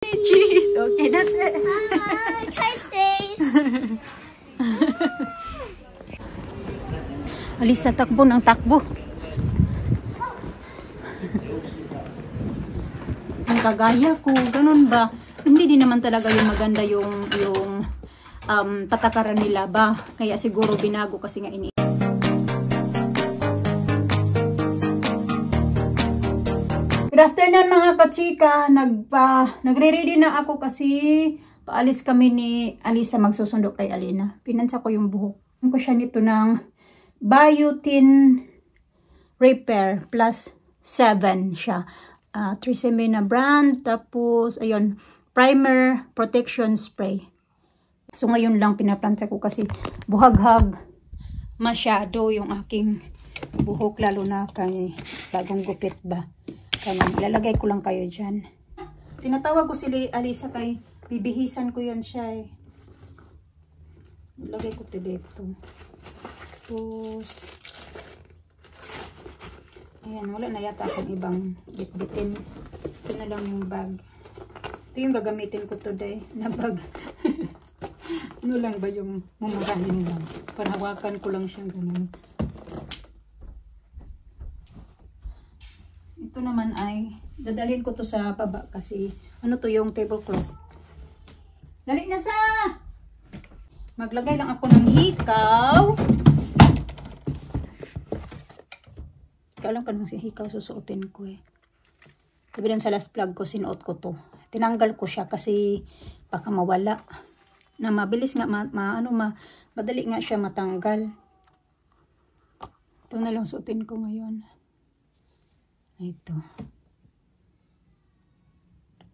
Cheese. Okay, that's it. Mama, can I say? Alis sa takbo ng takbo. Ang kagaya ko, ganun ba? Hindi din naman talaga yung maganda yung patakaran nila ba? Kaya siguro binago kasi nga ini. Good afternoon mga kachika. Nagre-ready na ako kasi paalis kami ni Alisa, magsusundo kay Alina. Pinansa ko yung buhok. Ko siya nito ng Biotin Repair plus 7 siya. Tresemme na brand. Tapos, ayun, primer protection spray. So, ngayon lang pinaplantsa ko kasi buhaghag masyado yung aking buhok, lalo na kay bagong gupit ba. Kaya ilalagay ko lang kayo dyan. Tinatawag ko si Alisa kay bibihisan ko yan siya eh. Ilagay ko ito dito. Tapos, ayan, wala na yata akong ibang bitbitin. Ito na lang yung bag. Ito yung gagamitin ko today na bag. Ano lang ba yung mumurahin lang. Para hawakan ko lang siyang ganun. Ito naman ay, dadalhin ko to sa baba kasi, ano to yung tablecloth. Dali na sa! Maglagay lang ako ng hikaw. Alam ka nung si hikaw susuotin ko eh. Sabi din sa last vlog ko, sinuot ko to. Tinanggal ko siya kasi baka mawala. Na mabilis nga, madali nga siya matanggal. Ito na lang suotin ko ngayon. Ito.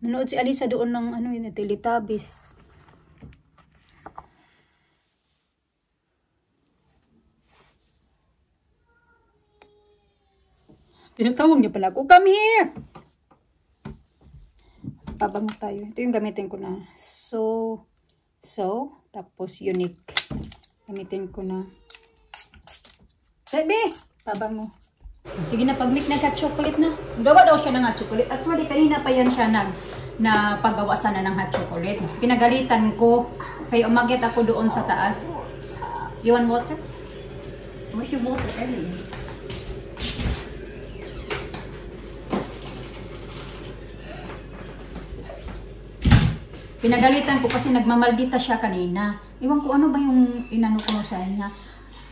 Nanood si Alisa doon ng Teletubbies. Tinatawag niya pala ako, come here! Pabango tayo. Ito yung gamitin ko na. So, tapos unique. Gamitin ko na. Sabi! Pabango. Sige na, pag-make na hot chocolate na. Gawa daw siya ng hot chocolate. Actually, kanina pa yan siya na paggawa sana ng hot chocolate. Pinagalitan ko. Kaya umakyat ako doon sa taas. You want water? Where's your water? Pinagalitan ko kasi nagmamaldita siya kanina. Iwan ko ano ba yung inano ko sa niya.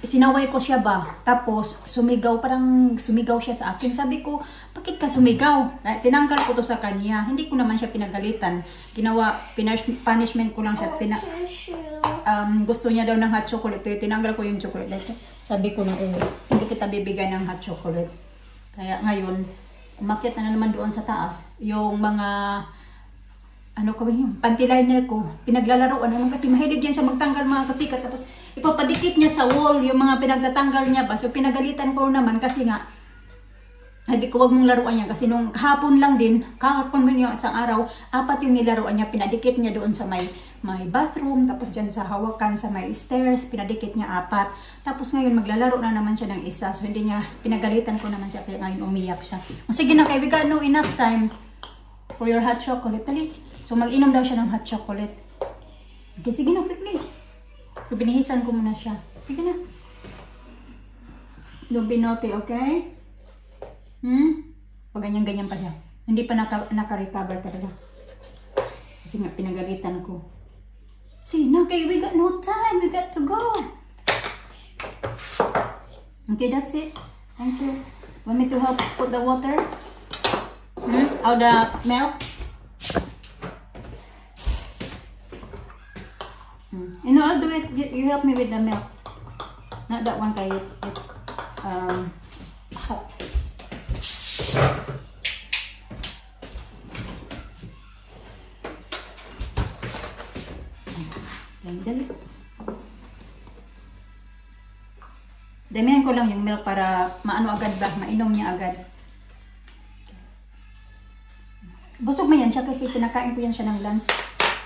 Sinaway ko siya ba? Tapos sumigaw, parang sumigaw siya sa akin. Sabi ko, bakit ka sumigaw? Tinanggal ko to sa kanya. Hindi ko naman siya pinagalitan. Punishment ko lang siya. Gusto niya daw ng hot chocolate. Tinanggal ko yung chocolate. Sabi ko na hindi kita bibigay ng hot chocolate. Kaya ngayon, umakyat na naman doon sa taas. Yung mga panty liner ko, pinaglalaroan naman kasi mahilig yan sa magtanggal mga katsikat. Tapos ipapadikit niya sa wall yung mga pinagtatanggal niya ba. So pinagalitan ko naman kasi nga, sabi ko wag mong laruan yan kasi nung kahapon lang din, kahapon mo yung isang araw, 4 yung nilaruan niya, pinadikit niya doon sa may bathroom, tapos dyan sa hawakan sa may stairs, pinadikit niya 4. Tapos ngayon maglalaro na naman siya ng isa, so hindi niya, pinagalitan ko naman siya, kaya ngayon umiyak siya. O sige na, kaya we got no enough time for your hot chocolate. Tali. So, mag-inom daw siya ng hot chocolate. Okay, sige na, quickly. So, binihisan ko muna siya. Sige na. Don't be naughty, okay? Pag ganyan-ganyan pa siya. Hindi pa naka-recover talaga. Kasi nga, pinagalitan ko. See, now, okay, we got no time. We got to go. Okay, that's it. Thank you. Want me to help put the water? Or the milk? You know, I'll do it. You help me with the milk. Not that one, kaya it's hot. Dali. Damihan ko lang yung milk para maano agad ba, mainom niya agad. Busog mo yan siya kasi pinakain ko yan siya ng lunch.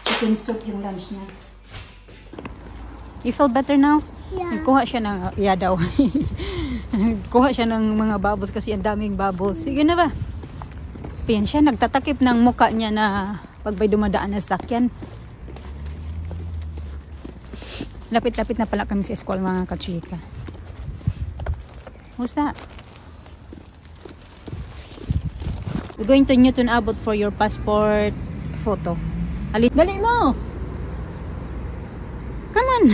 Chicken soup yung lunch niya. You feel better now? Yeah. Nagkuha siya ng, daw. Nagkuha siya ng mga bubbles kasi ang daming bubbles. Sige na ba? Piyan siya, nagtatakip ng muka niya na pag may dumadaan na sakyan. Lapit-lapit na pala kami sa school mga kachika. What's that? We're going to Newton Abbot for your passport photo. Alit, dali mo! Come on!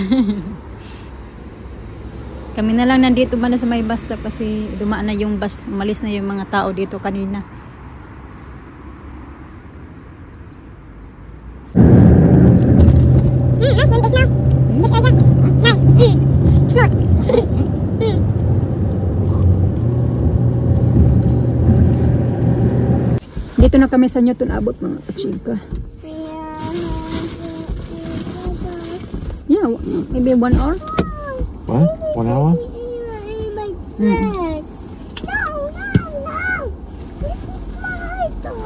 Kami na lang nandito ba na sa may bus stop kasi dumaan na yung bus. Umalis na yung mga tao dito kanina. Dito na kami sa Newton Abbot mga kachika. Yeah, maybe 1 hour. What? 1 hour?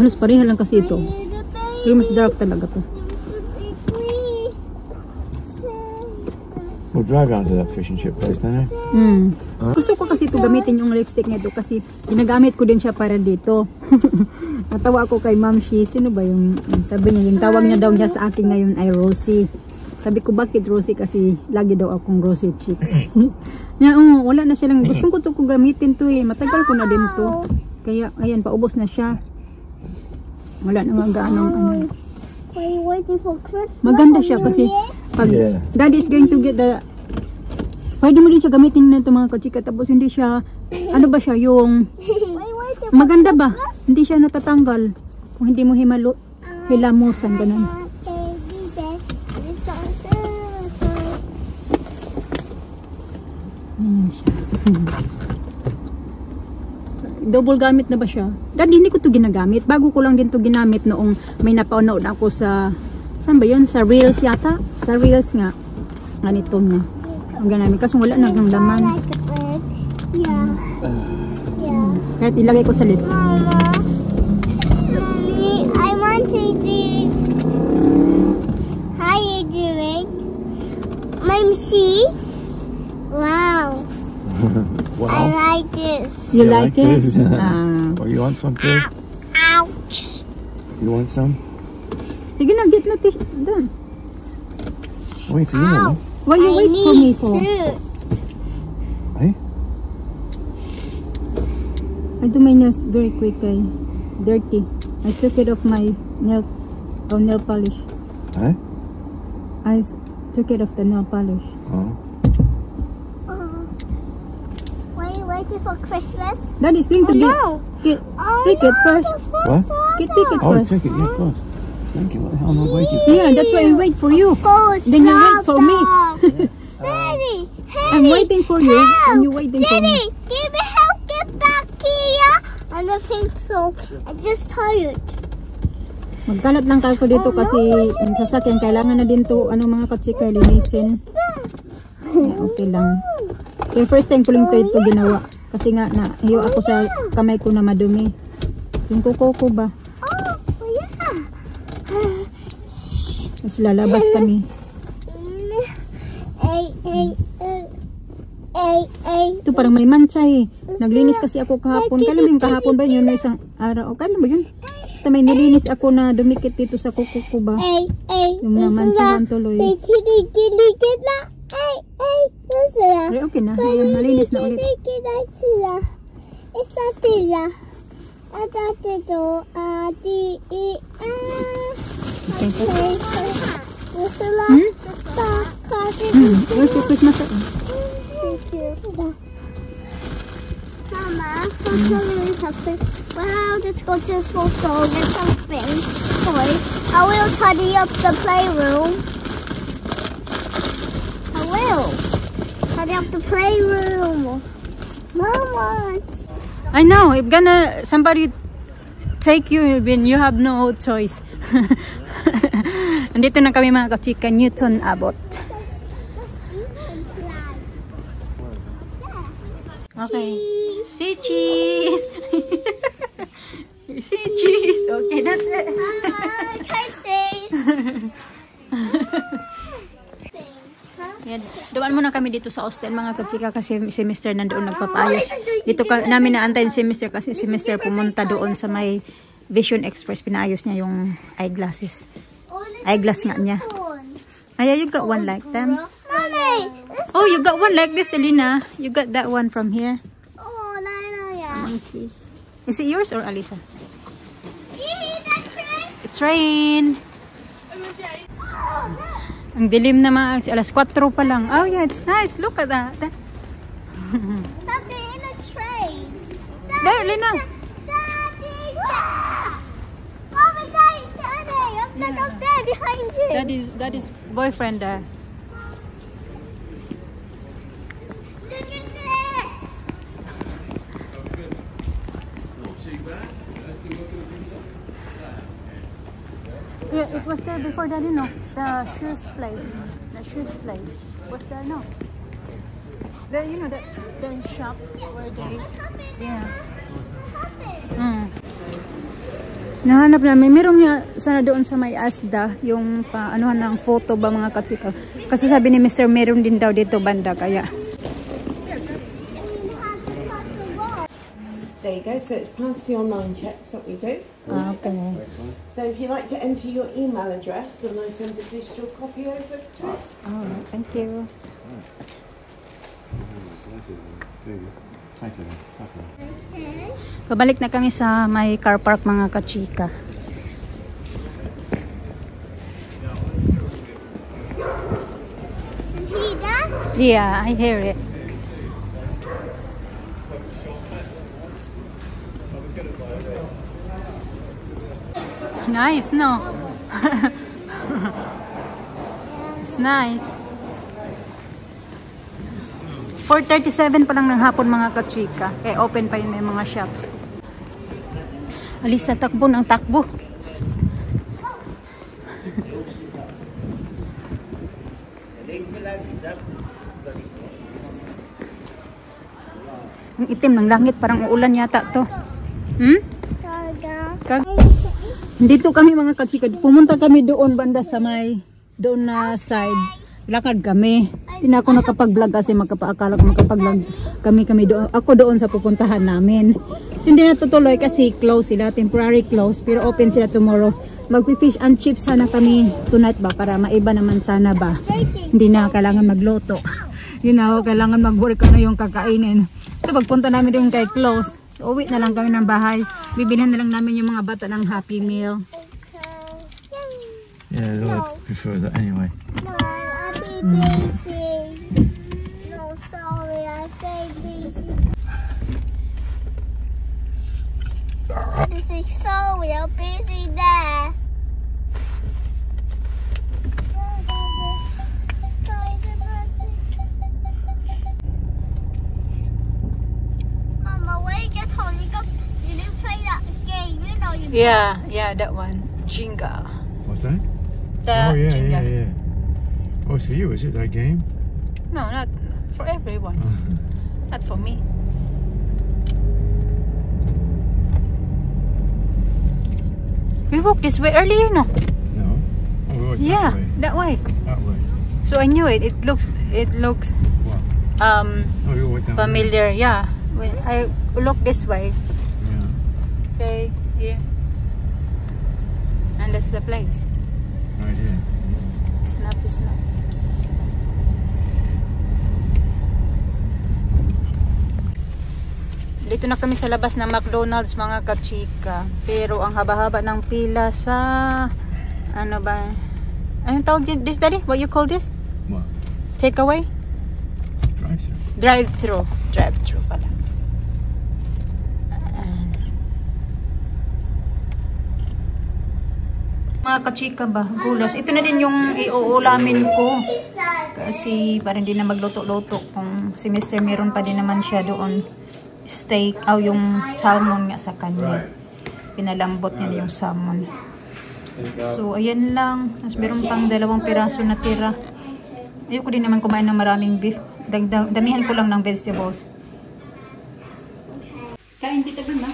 Halos pareha lang kasi ito. Pero mas dark talaga to. We'll drive down to that fish and chip place, don't we? Gusto ko kasi ito gamitin yung lipstick nito kasi ginagamit ko din siya para dito. Natawa ako kay Ma'am Shi. Sino ba yung sabi niya? Yung tawag niya daw niya sa akin ngayon ay Rosie. Sabi ko, bakit Rosie? Kasi lagi daw akong Rosie chicks. Wala na siya lang. Gusto ko to ko gamitin to eh. Matagal ko na din to. Kaya, ayan, paubos na siya. Wala naman gaanong ano. Are you waiting for Christmas? Maganda siya kasi pag Daddy is going to get the pwede mo din siya gamitin na ito mga kachika. Tapos hindi siya, ano ba siya, yung maganda ba? Hindi siya natatanggal. Kung hindi mo hilamusan, ganun. Double gamit na ba siya? Dati hindi ko to ginagamit. Bago ko lang din to ginamit noong may napanood ako sa, saan ba yun? Sa Reels yata? Sa Reels nga. Ganito nga. Ang ganamit. Kasi wala nagang laman. Yeah. Kahit ilagay ko sa list. Mama, Mommy, I want to do. How you doing? Mom, see? Wow. Wow. I like this. You like it? this? Oh, you want some too? Ouch. You want some? Sige na, get na doon. Wait for you. Why you wait for me for? Hey? I do my nails very quick, dirty. I took it off my nail polish. Hey? I took it off the nail polish. Oh. Why are you waiting for Christmas? Daddy's going to get take it first. What? Take it Oh, first. take it, yeah, of course. Thank you. What the hell am I waiting for? Yeah, that's why I wait for you. Oh, Then you wait for me. Daddy, I'm waiting for you, and you waiting for me. Daddy, give me help get back here. I don't think so. I'm just tired. Magkalat lang ako dito kasi ang sasakyan kailangan na din to mga katsika linisin. Okay lang. Kaya first time ko lang ito ginawa kasi nga hiyo ako sa kamay ko na madumi. Yung kuko ko ba? Oh, yeah. Tapos lalabas kami. Ito parang may mancha eh. Naglinis kasi ako kahapon. Kailan ba yung kahapon ba yun? Isang araw. Kailan ba yun? Basta may nilinis ako na dumikit dito sa kuko ko ba? Yung mga mancha ng tuloy. Ay, okay na. Ayan, nalinis na ulit. Where's your Christmas? Mama, I'm telling you something. Well, I'll just go to the school store and get something. Toys. I will tidy up the playroom. I will tidy up the playroom. Mama. I know. If somebody take you, then you have no choice. Andito na kami mga kachika, Newton Abbot. Okay. See cheese. See cheese. Okay, that's it. Yan. Dumaan muna kami dito sa hostel mga kachika kasi si Mr. nandoon nagpapayos. Dito namin naantayin si Mr. kasi si Mr. pumunta doon sa may Vision Express. Pinaayos niya yung eyeglasses. Oh, this Eyeglass is nga niya. unicorn. Aya, you got one like them. Mommy, this Oh, you got one like this, Elena. You got that one from here. oh, no, yeah. Monkey. Is it yours or Alisa? Do you hear that train? It's rain. Oh, look. Ang dilim na mga alas 4 pa lang. Oh yeah, it's nice. Look at that. Something in a train. There, Lena. Daddy, Mommy, Daddy's turning. Look up there behind you. That is boyfriend there. Look at this. Yeah, it was there before that, the shoes place. The shoes place was there, no? The the shop where they, yeah. Nahanap namin, meron nga sana doon sa may Asda, yung anuhan ng photo ba mga katsika. Kasi sabi ni Mr. meron din daw dito banda, kaya. There you go, so it's past the online checks that we do. Okay. So if you like to enter your email address, then I send a digital copy over to it. Oh, thank you. Pabalik na kami sa may car park mga kachika. Hear that? Yeah, I hear it. Nice, no? It's nice. 4:37 pa lang ng hapon mga kachika. Eh, open pa yun, may mga shops. Alis sa takbo ng takbo. Ang itim ng langit, parang uulan yata to. Dito kami mga kachika. Pumunta kami doon banda sa may doon na side. Lakad kami. Hindi na ako nakapag-vlog kasi magkapaakala ko makapag-vlog kami doon. Ako doon sa pupuntahan namin. So hindi natutuloy kasi close sila, temporary close, pero open sila tomorrow. Magpi-fish and chips sana kami tonight ba para maiba naman sana ba. Hindi na kailangan magluto. Kailangan mag-work yung kakainin. So pagpunta namin doon kay close, uwi na lang kami ng bahay. Bibilhan na lang namin yung mga bata ng Happy Meal. Yeah, I prefer that anyway. No, I'll be busy. No, sorry, I'll be busy. This is sorry, I'm busy there. Mama, where you get home? You didn't play that game, you know you Yeah, that one. Jenga. What's that? The Oh, yeah, Jenga. yeah, yeah. Oh, it's for you, is it, that game? No, not for everyone. That's for me. We walked this way earlier, no? No. Oh, we went Yeah, that way. that way. That way. So I knew it. It looks What? Oh, you went down familiar. Yeah. When I look this way. there. Yeah. Okay, here. And that's the place. Right here. Snaps. Dito na kami sa labas ng McDonald's mga kachika. Pero ang haba-haba ng pila sa ano ba? Anong tawag this, Daddy? What you call this? What? Takeaway? Drive-thru. Drive-thru pala. Mga kachika ba? Gulas. Ito na din yung iuulamin ko. Kasi parang hindi na magluto-luto. Kung si Mr. meron pa din naman siya doon. Steak, yung salmon nga sa kanya. Pinalambot niya na yung salmon. So, ayan lang. Mas meron pang 2 piraso na tira. Ayoko din naman kumain ng maraming beef. Damihan ko lang ng vegetables. Kain dito ba, ma?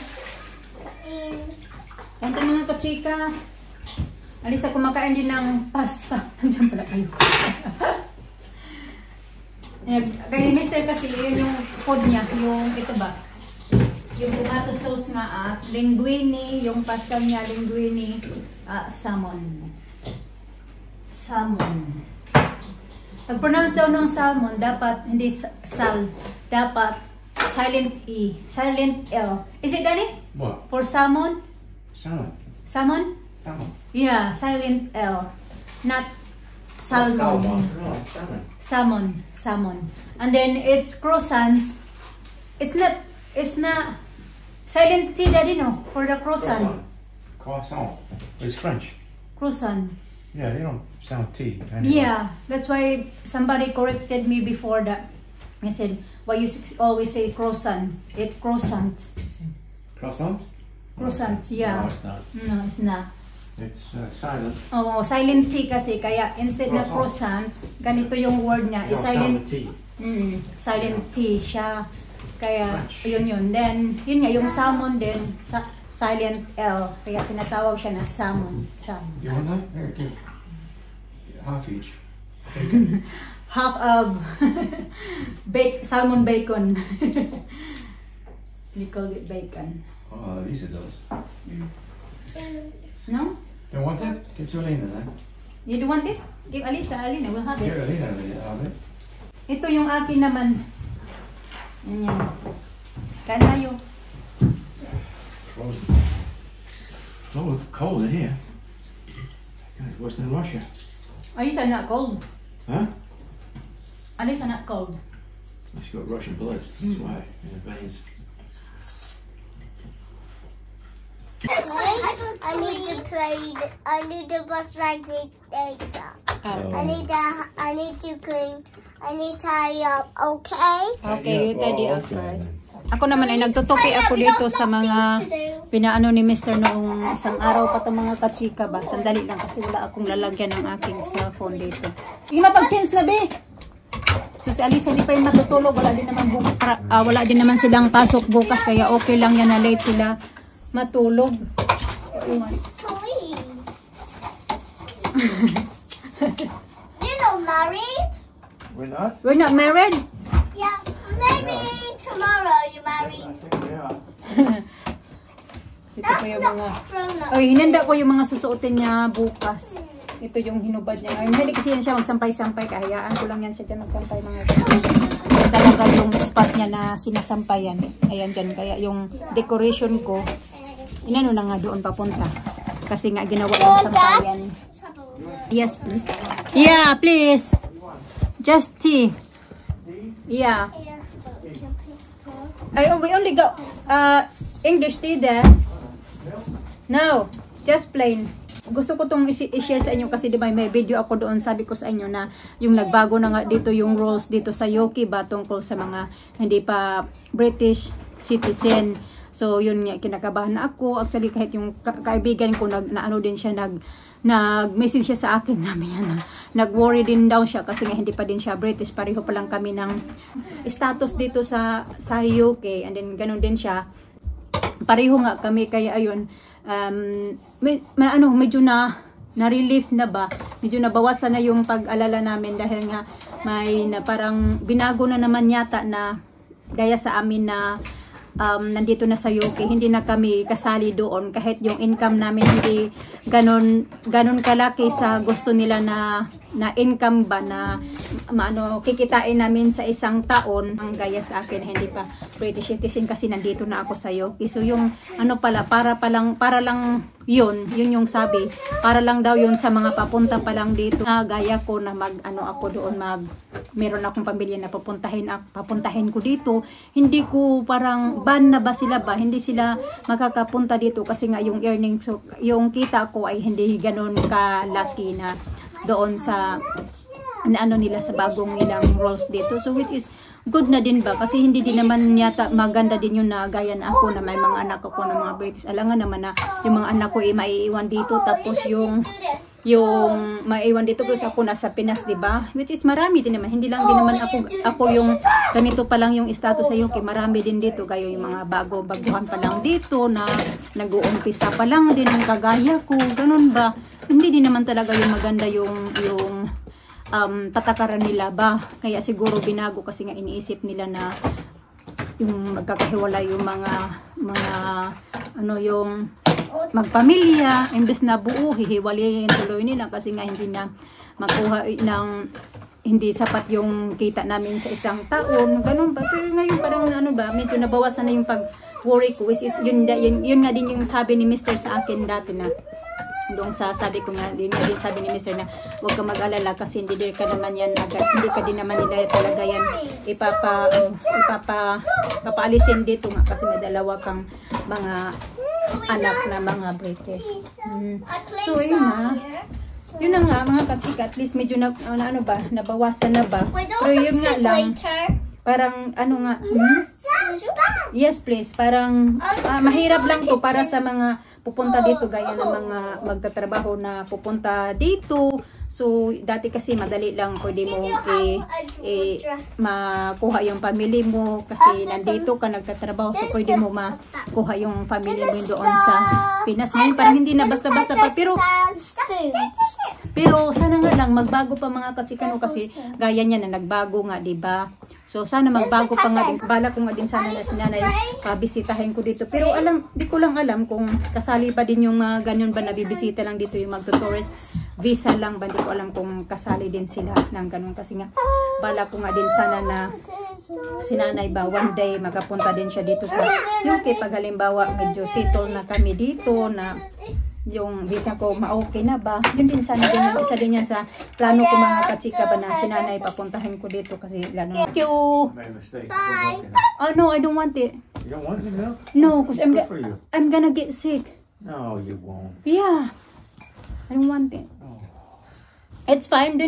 Kanta mga kachika. Alisa, kumakain din ng pasta. Nandiyan pala kayo. Kay Mr. kasi, yun yung food niya. Yung, ito ba? Yung tomato sauce nga at linguine, yung pastel niya linguine, salmon. Salmon. Pag-pronounce daw ng salmon, dapat hindi sal, dapat silent E, silent L. Is it Daddy? What? For salmon? Salmon. Salmon? Salmon. Yeah, silent L. Not salmon. Right, salmon. Salmon. Salmon. And then it's croissants. It's not silent T, Daddy, no? For the croissant. Croissant. It's French. Croissant. Yeah, you don't sound T. Anyway. Yeah, that's why somebody corrected me before that. I said, why you always say croissant? It's croissants. Croissant? Croissants, yeah. No, it's not. No, it's not. It's silent. Oh, silent T kasi. Kaya instead na croissants, ganito yung word niya. You Is don't silent sound the T. Silent T siya. Kaya, French. yun. Then, yun nga, yung salmon din, silent L. Kaya tinatawag siya na salmon. Salmon. You want that? Here, give. Half each. Half of salmon bacon. We call it bacon. Oh, Lisa does. No? You want it? Give to Alina then. You don't want it? Give Alisa. Alina will have Give it. Alina have it. Ito yung akin naman. Yan. Kain tayo. Frozen. Oh, cold in here. God, it's worse than Russia. Alisa not cold. Huh? Alisa not cold. She's got Russian blood. That's why in her veins. I need to play. I need to brush my teeth later. I need to clean. I need to tie up. Okay. Okay, you tidy up okay, first. then. Ako naman ay nagtutupi ako dito sa mga pinaano ni Mr. noong isang araw pa itong mga kachika ba. Sandali lang kasi wala akong lalagyan ng aking cellphone dito. Sige mapag-change na be. So si Alisa hindi pa yung matutulog. Wala din naman silang pasok bukas kaya okay lang yan na late sila matulog. You're not married? We're not? We're not married? Yeah, maybe tomorrow you're I married. think we are. Ito That's pa yung not mga... grown up. Oy, hinanda ko yung mga susuotin niya bukas. Ito yung hinubad niya. Ay, hindi kasi yan siya magsampay-sampay. Kahayaan ko lang yan siya dyan magsampay mga talaga yung spot niya na sinasampayan. Ayan dyan. Kaya yung decoration ko, inano na nga doon papunta. Kasi nga ginawa yung sampayan. Yes, please. Yeah, please. Just tea. Yeah. We only got English tea there. No, just plain. Gusto ko itong i-share sa inyo kasi diba may video ako doon, sabi ko sa inyo na yung nagbago na nga dito yung rules dito sa UK ba tungkol sa mga hindi pa British citizen. So yun nga, kinakabahan na ako. Actually kahit yung kaibigan ko na ano din siya, nag-message siya sa akin, sabi niya na nag-worry din daw siya kasi nga hindi pa din siya British, pareho pa lang kami ng status dito sa UK, and then ganun din siya, pareho nga kami, kaya ayun, medyo na-relief na ba, medyo nabawasan na yung pag-alala namin dahil nga may na parang binago na naman yata na daya sa amin na nandito na sa UK, hindi na kami kasali doon kahit yung income namin hindi ganon kalaki sa gusto nila na income ba na kikitain namin sa isang taon. Ang gaya sa akin hindi pa British citizen kasi nandito na ako sa UK. So yung para lang yun yung sabi, para lang daw yun sa mga papunta pa lang dito na gaya ko na ako doon meron akong pamilya na papuntahin ko dito. Hindi ko parang ban na ba sila ba? Hindi sila makakapunta dito kasi nga yung earnings, so yung kita ko ay hindi ganoon kalaki na doon sa nila sa bagong nilang rules dito. So which is good na din ba? Kasi hindi din naman yata maganda din yung na gaya na ako na may mga anak ako na mga British. Alangan naman na yung mga anak ko ay maiiwan dito tapos yung maiwan dito kasi ako nasa Pinas, di ba? Which is marami din naman. Hindi lang din naman ako yung ganito pa lang yung status sa UK. Marami din dito kayo yung mga baguhan pa lang dito na nag-uumpisa pa lang din ang kagaya ko. Ganun ba? Hindi din naman talaga yung maganda yung patakaran nila ba? Kaya siguro binago kasi nga iniisip nila na yung magkakahiwalay yung mga ano yung magpamilya, imbes na buo, hihiwalayin tuloy nila kasi nga hindi na makuha ng hindi sapat yung kita namin sa isang taon, ganun ba? Pero ngayon parang ano ba, medyo nabawasan na yung pag-worry ko, which is yun nga din yung sabi ni Mr. sa akin dati na doon sa sabi ko nga din sabi ni Mr. na huwag ka mag-alala kasi hindi ka naman yan agad, hindi ka din naman nila talaga yan papaalisin dito nga kasi may dalawa kang mga anak na mga British. So yun na. Yun na nga mga kachika, at least medyo ano ba, nabawasan na ba. Pero yun nga lang, parang ano nga, yes please, parang mahirap lang to para sa mga pupunta dito gaya ng mga magtatrabaho na pupunta dito. So dati kasi madali lang pwede mo makuha yung family mo kasi nandito ka nagtatrabaho, so pwede mo makuha yung family mo doon sa Pinas. Ngayon parang hindi na basta-basta pa, pero sana nga lang magbago pa mga katsikano kasi gaya niya na nagbago nga, di ba? So sana magbago pa nga din. Bala ko nga din sana na si nanay pabisitahin ko dito. Pero di ko lang alam kung kasali pa din yung mga ganyan ba na bibisita lang dito yung magto-tourist visa lang ba. Di ko alam kung kasali din sila ng ganun kasi nga bala ko nga din sana na si nanay ba one day magapunta din siya dito sa UK pag halimbawa medyo settle na kami dito na yung visa ko ma-okay na ba. Yun din sana din yung isa din yan sa plano ko mga kachika ba na si nanay papuntahin ko dito kasi lalo. Thank you. Bye. Oh no, I don't want it. You don't want the milk? No, because It's good for you. I'm gonna get sick. No, you won't. Yeah. I don't want it. Oh. It's fine.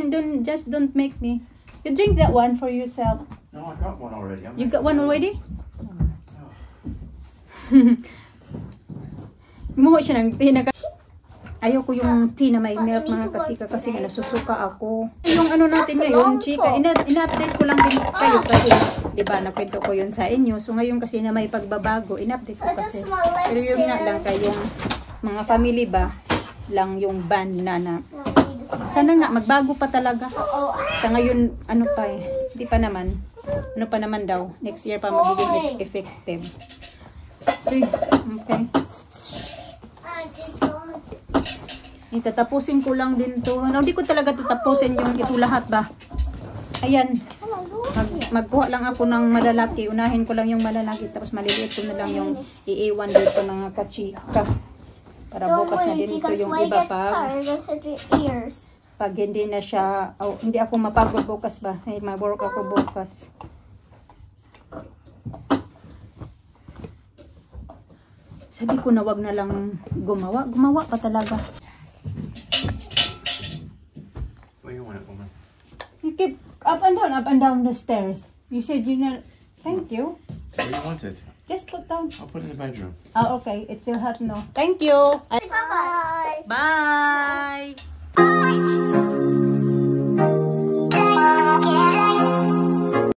Just don't make me. You drink that one for yourself. No, I got one already. You got one already? Muha siya ng tea na ayoko yung tea na may milk mga kachika kasi nga nasusuka ako. Yung ano natin ngayon, chika, ina-update ko lang din kayo kasi diba nakwento ko yun sa inyo. So ngayon kasi na may pagbabago, ina-update ko kasi. Pero yun nga lang kayong mga family ba lang yung band na sana nga magbago pa talaga. Sa ngayon ano pa hindi pa naman. Ano pa naman daw, next year pa magiging effective. So, okay. Itatapusin ko lang din to. Hindi ko talaga tatapusin yung ito lahat ba. Ayan. Magkuha lang ako ng malalaki. Unahin ko lang yung malalaki. Tapos maliliit ko na lang yung iiwan dito mga kachika. Para bukas na din ito yung iba pag hindi na siya, hindi ako mapagod bukas ba. Mag-work ako bukas. Sabi ko na wag na lang gumawa. Gumawa pa talaga. Where you want it, woman? You keep up and down the stairs. You said you know. Thank you. Where you want it? Just put down. I'll put it in the bedroom. Oh, okay. It's still hot no. Thank you. Bye. Bye.